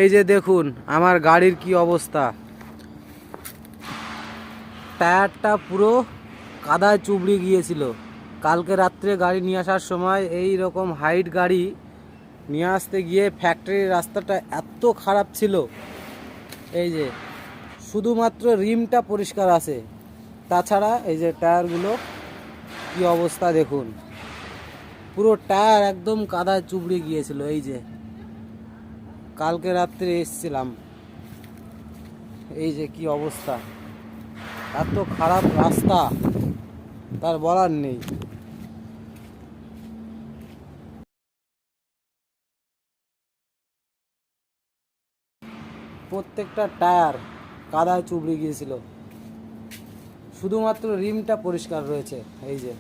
এই যে দেখুন আমার গাড়ির কি অবস্থা, টায়ারটা পুরো কাদায় চুবড়ে গিয়েছিল। কালকে রাত্রে গাড়ি নিয়ে আসার সময় এই রকম হাইট গাড়ি নিয়ে আসতে গিয়ে ফ্যাক্টরির রাস্তাটা এত খারাপ ছিল। এই যে শুধুমাত্র রিমটা পরিষ্কার আছে, তাছাড়া এই যে টায়ারগুলো কি অবস্থা দেখুন, পুরো টায়ার একদম কাদায় চুবড়ে গিয়েছিল। এই যে কালকে রাত্রে এসেছিলাম, এই যে কি অবস্থা, এত খারাপ রাস্তা তার বলার নেই। প্রত্যেকটা টায়ার কাদায় চুবড়ে গিয়েছিল, শুধুমাত্র রিমটা পরিষ্কার রয়েছে। এই যে